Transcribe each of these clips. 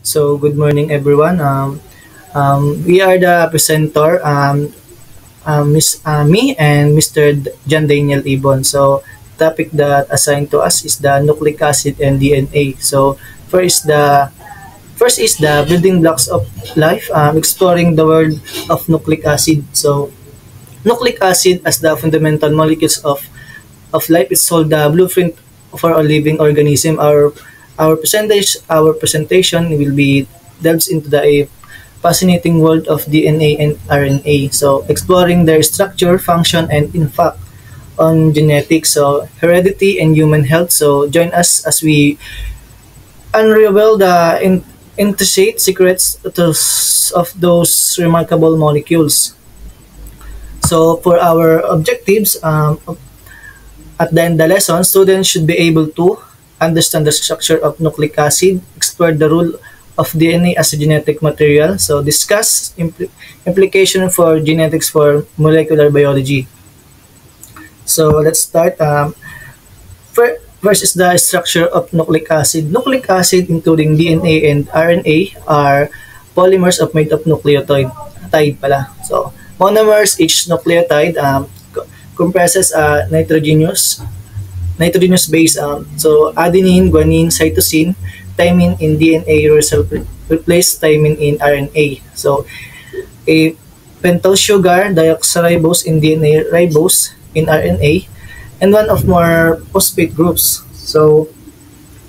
So, good morning, everyone. We are the presenter, me and Mr. John Daniel Ibon. So, topic that assigned to us is the nucleic acid and DNA. So, first is the building blocks of life, exploring the world of nucleic acid. So, nucleic acid as the fundamental molecules of life is called the blueprint for a living organism. Our presentation will be delves into the fascinating world of DNA and RNA. So exploring their structure, function, and impact on genetics, so heredity and human health. So join us as we unravel the intricate secrets of those remarkable molecules. So for our objectives, at the end of the lesson, students should be able to understand the structure of nucleic acid, explore the role of DNA as a genetic material, so discuss implication for genetics for molecular biology. So let's start. First is the structure of nucleic acid. Nucleic acid, including DNA and RNA, are polymers of made of nucleotide. Tide pala. So monomers, each nucleotide comprises a nitrogenous base. So adenine, guanine, cytosine, thymine in DNA replace thymine in RNA. So a pentyl sugar, deoxyribose in DNA, ribose in RNA, and one of more phosphate groups. So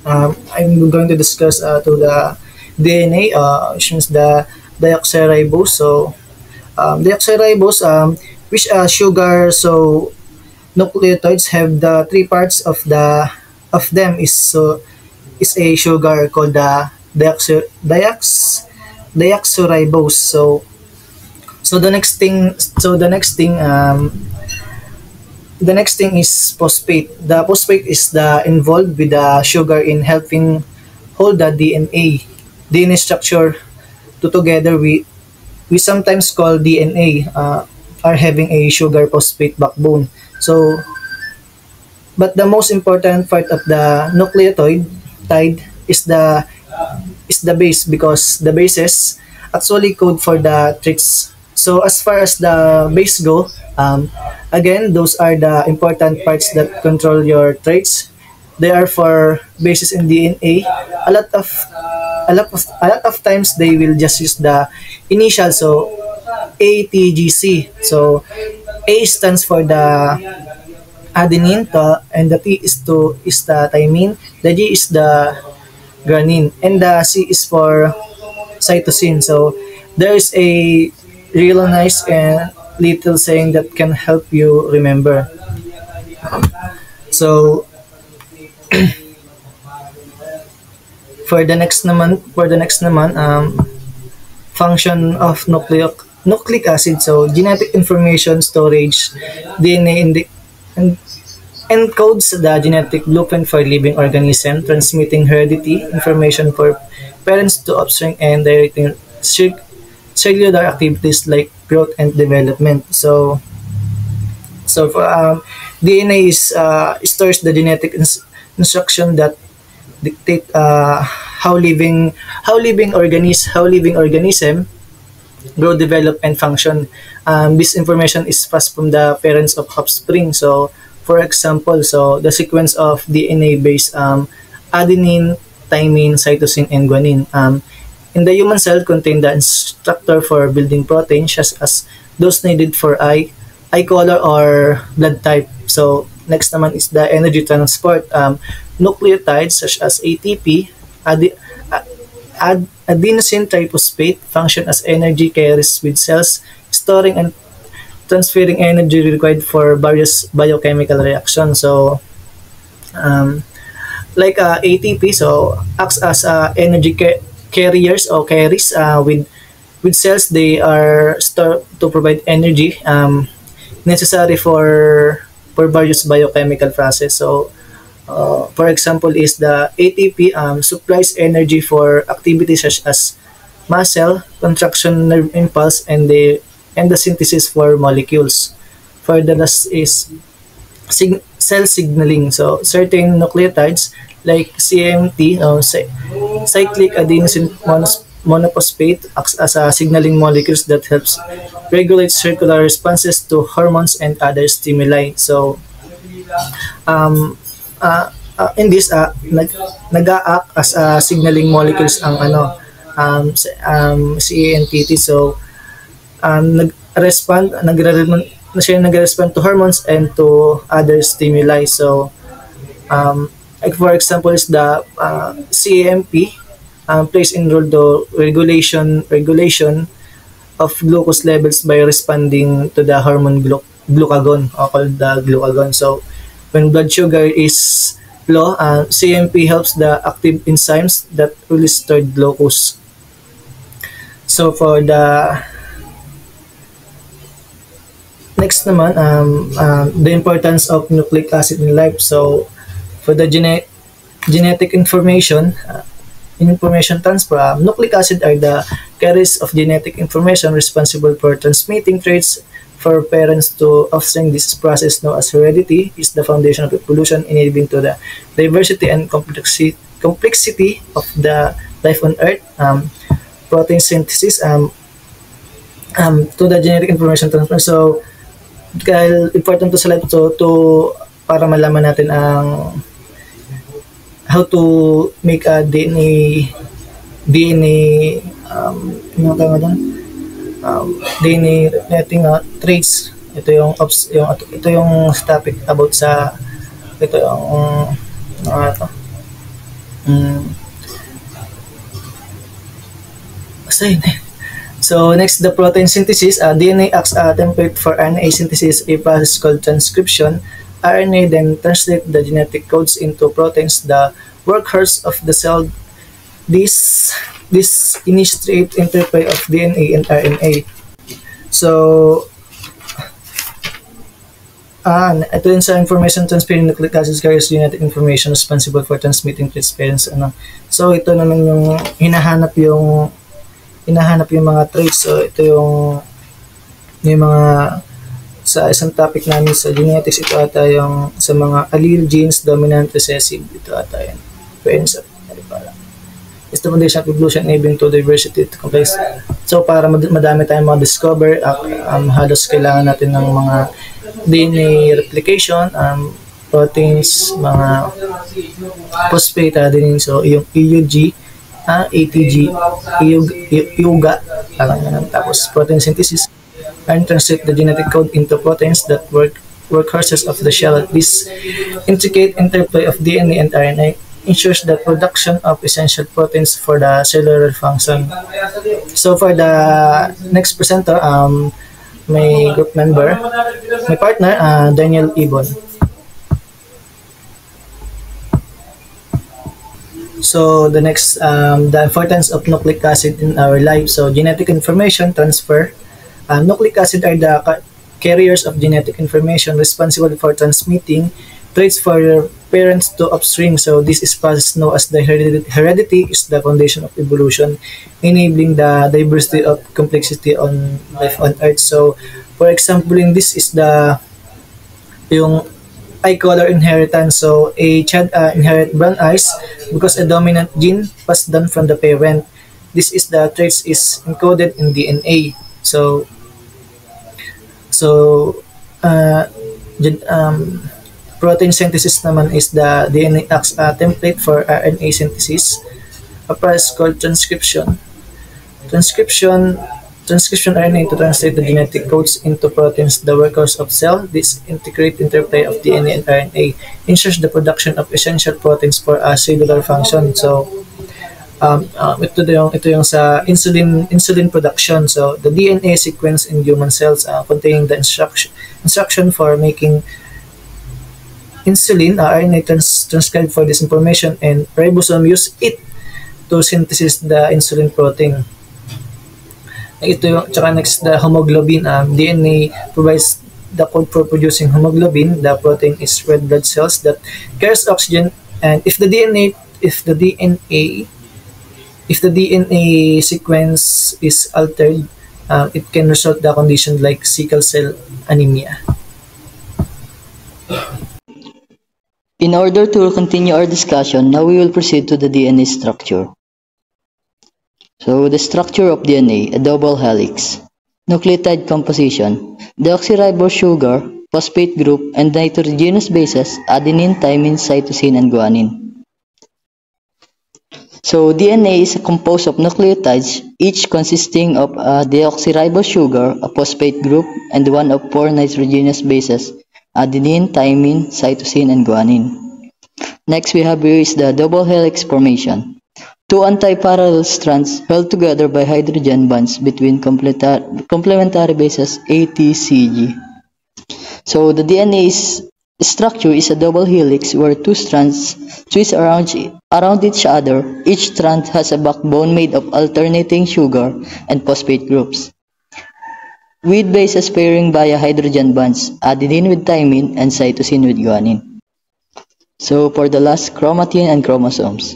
I'm going to discuss to the DNA, which means the deoxyribose. So deoxyribose, which sugar, so nucleotides have the three parts of them is a sugar called the deoxyribose. So the next thing is phosphate. The phosphate is the involved with the sugar in helping hold the DNA structure together. We sometimes call DNA are having a sugar phosphate backbone. So, but the most important part of the nucleotide tide is the base, because the bases actually code for the traits. So as far as the base go, again, those are the important parts that control your traits. They are for bases in DNA. A lot of times they will just use the initial, so ATGC. So A stands for the adenine, and the T is the thymine, the G is the guanine, and the C is for cytosine. So there is a real nice and little saying that can help you remember. So for the next naman, function of nucleic acid. So genetic information storage. DNA encodes the genetic blueprint for living organism, transmitting heredity information for parents to offspring and directing cellular activities like growth and development. So for DNA is stores the genetic instruction that dictate how living organism grow, develop, and function. This information is passed from the parents of offspring. So, for example, so the sequence of DNA based adenine, thymine, cytosine, and guanine. In the human cell, contain the instructor for building proteins, such as those needed for eye color or blood type. So, next naman is the energy transport. Nucleotides such as ATP, adenosine triphosphate function as energy carriers with cells, storing and transferring energy required for various biochemical reactions. So, like ATP, so acts as energy carriers or carries with cells. They are stored to provide energy necessary for various biochemical process. So, for example, is the ATP supplies energy for activities such as muscle contraction, nerve impulse, and the synthesis for molecules. For the last is cell signaling. So certain nucleotides like CMT, cyclic adenosine monophosphate, acts as a signaling molecules that helps regulate circular responses to hormones and other stimuli. So, um, in this, nag-a-act as signaling molecules ang CANTT. So, nagre-respond to hormones and to other stimuli. So, like for example is the CAMP plays in role the regulation of glucose levels by responding to the hormone glucagon, or called the glucagon. So when blood sugar is low, CMP helps the active enzymes that release stored glucose. So for the next naman, the importance of nucleic acid in life. So for the genetic information transfer, nucleic acid are the carriers of genetic information responsible for transmitting traits for parents to offspring. This process known as heredity is the foundation of evolution, enabling to the diversity and complexity of the life on Earth. Protein synthesis to the genetic information transfer. So, dahil important to sa life to para malaman natin ang how to make a DNA DNA netting traits. Ito yung topic about sa ito yung basta yun eh. So next, the protein synthesis. DNA acts a template for RNA synthesis, a process called transcription. RNA then translate the genetic codes into proteins, the workhorse of the cell. This initiates interplay of DNA and RNA. So, ito yun sa information transferring nucleic acids carries genetic information responsible for transmitting traits parents. So, ito naman yung hinahanap yung mga traits. So, ito yung mga sa isang topic namin sa genetics. Ito ata yung sa mga allele genes, dominant, recessive. Ito ata yan. Parents, is the foundation of evolution, enabling to diversity to complex. So para madami tayong mga discover, halos kailangan natin ng mga DNA replication, proteins, mga phosphate adenine. So yung EUG, ATG, IUGA, tapos protein synthesis, and translate the genetic code into proteins that workhorses of the shell. This intricate interplay of DNA and RNA ensures the production of essential proteins for the cellular function. So for the next presenter, my group member, my partner, Daniel Ibon. So the next, the importance of nucleic acid in our life. So genetic information transfer. Nucleic acid are the carriers of genetic information responsible for transmitting traits for your parents to upstream. So this is process known as the heredity is the foundation of evolution, enabling the diversity of complexity on life on Earth. So for example, in this is yung eye color inheritance. So a child inherit brown eyes because a dominant gene passed down from the parent. This is the traits is encoded in DNA. So protein synthesis naman is the DNA acts a template for RNA synthesis, a process called transcription. Transcription RNA to translate the genetic codes into proteins, the workhorse of cell. This integrate interplay of DNA and RNA ensures the production of essential proteins for a cellular function. So ito yung sa insulin production. So the DNA sequence in human cells containing the instruction for making insulin, RNA transcribed for this information, and ribosome use it to synthesize the insulin protein. Ito yung, tsaka next, the hemoglobin. DNA provides the code for producing hemoglobin. The protein is red blood cells that carries oxygen, and if the DNA sequence is altered, it can result the condition like sickle cell anemia. In order to continue our discussion, now we will proceed to the DNA structure. So the structure of DNA, a double helix. Nucleotide composition, deoxyribose sugar, phosphate group, and nitrogenous bases, adenine, thymine, cytosine, and guanine. So DNA is composed of nucleotides, each consisting of a deoxyribose sugar, a phosphate group, and one of 4 nitrogenous bases, adenine, thymine, cytosine, and guanine. Next we have here is the double helix formation. 2 antiparallel strands held together by hydrogen bonds between complementary bases A, T, C, G. So the DNA structure is a double helix where 2 strands twist around each other. Each strand has a backbone made of alternating sugar and phosphate groups, with bases pairing via hydrogen bonds, adenine with thymine and cytosine with guanine. So for the last, chromatin and chromosomes.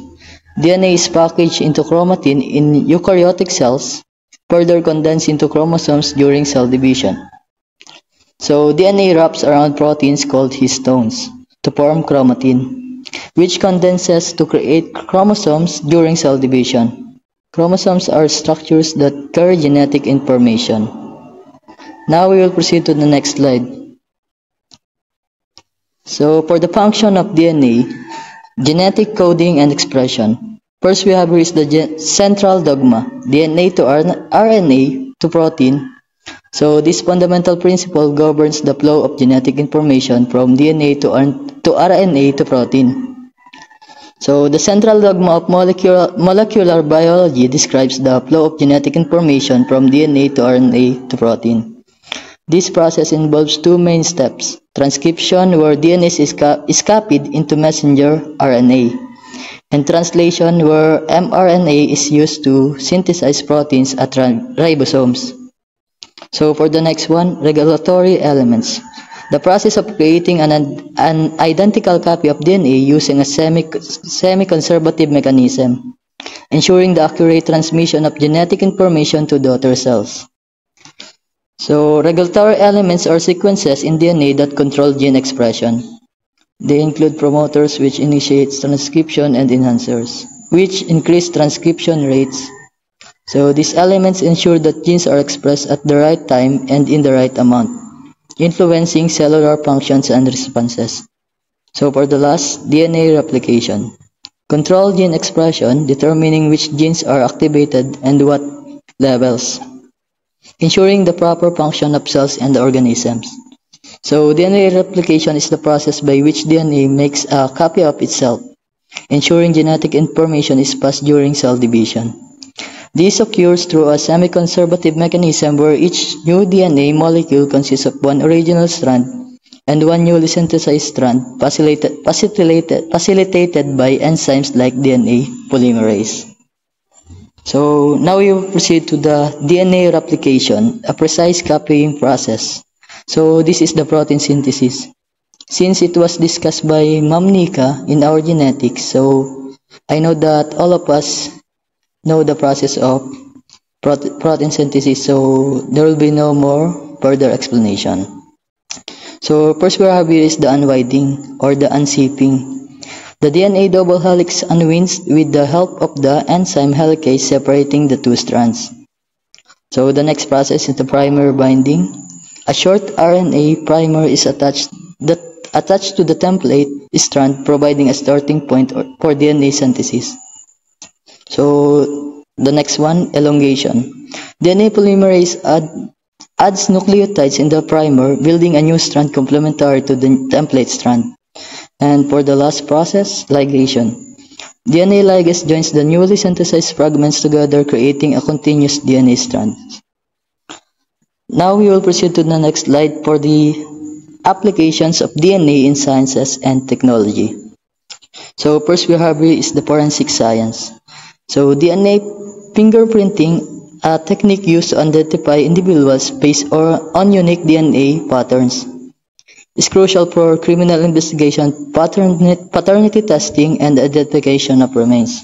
DNA is packaged into chromatin in eukaryotic cells, further condensed into chromosomes during cell division. So DNA wraps around proteins called histones to form chromatin, which condenses to create chromosomes during cell division. Chromosomes are structures that carry genetic information. Now we will proceed to the next slide. So for the function of DNA, genetic coding and expression. First we have here is the central dogma, DNA to RNA to protein. So this fundamental principle governs the flow of genetic information from DNA to RNA to protein. So the central dogma of molecular biology describes the flow of genetic information from DNA to RNA to protein. This process involves 2 main steps: transcription, where DNA is copied into messenger RNA, and translation, where mRNA is used to synthesize proteins at ribosomes. So for the next one, regulatory elements. The process of creating an identical copy of DNA using a semi-conservative mechanism, ensuring the accurate transmission of genetic information to daughter cells. So regulatory elements are sequences in DNA that control gene expression. They include promoters, which initiate transcription, and enhancers, which increase transcription rates. So these elements ensure that genes are expressed at the right time and in the right amount, influencing cellular functions and responses. So for the last, DNA replication. Control gene expression, determining which genes are activated and what levels, ensuring the proper function of cells and organisms. So DNA replication is the process by which DNA makes a copy of itself, ensuring genetic information is passed during cell division. This occurs through a semi-conservative mechanism where each new DNA molecule consists of 1 original strand and 1 newly synthesized strand, facilitated by enzymes like DNA polymerase. So now we will proceed to the DNA replication, a precise copying process. So this is the protein synthesis. Since it was discussed by Ma'am Nika in our genetics, so I know that all of us know the process of protein synthesis, so there will be no more further explanation. So first we have here is the unwinding or the unzipping. The DNA double helix unwinds with the help of the enzyme helicase separating the 2 strands. So the next process is the primer binding. A short RNA primer is attached to the template strand, providing a starting point for DNA synthesis. So the next one, elongation. DNA polymerase adds nucleotides in the primer, building a new strand complementary to the template strand. And for the last process, ligation. DNA ligase joins the newly synthesized fragments together, creating a continuous DNA strand. Now we will proceed to the next slide for the applications of DNA in sciences and technology. So first we have here is the forensic science. So DNA fingerprinting, a technique used to identify individuals based on unique DNA patterns, is crucial for criminal investigation, paternity testing, and identification of remains.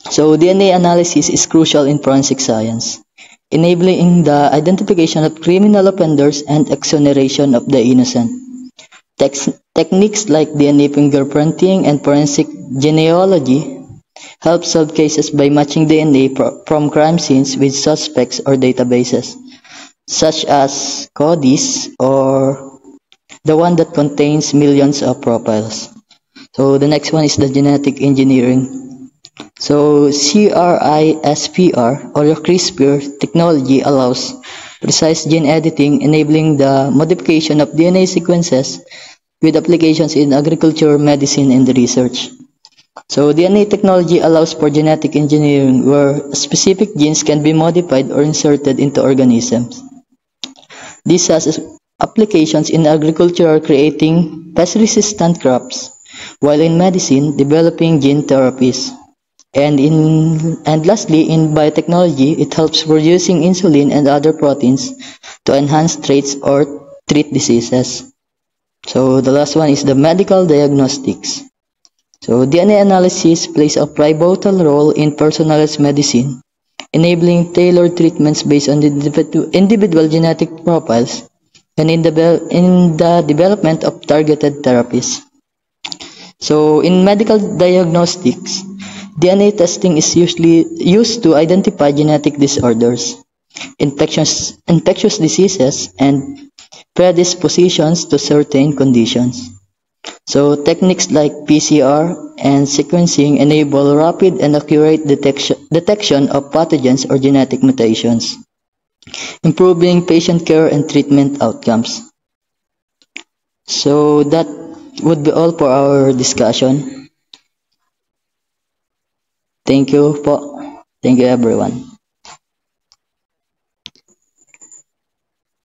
So DNA analysis is crucial in forensic science, enabling the identification of criminal offenders and exoneration of the innocent. Techniques like DNA fingerprinting and forensic genealogy help solve cases by matching DNA from crime scenes with suspects or databases, such as CODIS or the one that contains millions of profiles. So the next one is the genetic engineering. So CRISPR or CRISPR technology allows precise gene editing, enabling the modification of DNA sequences with applications in agriculture, medicine, and research. So DNA technology allows for genetic engineering where specific genes can be modified or inserted into organisms. This has applications in agriculture, creating pest-resistant crops, while in medicine, developing gene therapies. And lastly, in biotechnology, it helps producing insulin and other proteins to enhance traits or treat diseases. So the last one is the medical diagnostics. So DNA analysis plays a pivotal role in personalized medicine, enabling tailored treatments based on the individual genetic profiles and in the development of targeted therapies. So in medical diagnostics, DNA testing is usually used to identify genetic disorders, infectious diseases, and predispositions to certain conditions. So techniques like PCR and sequencing enable rapid and accurate detection of pathogens or genetic mutations, improving patient care and treatment outcomes. So that would be all for our discussion. Thank you po. Thank you everyone.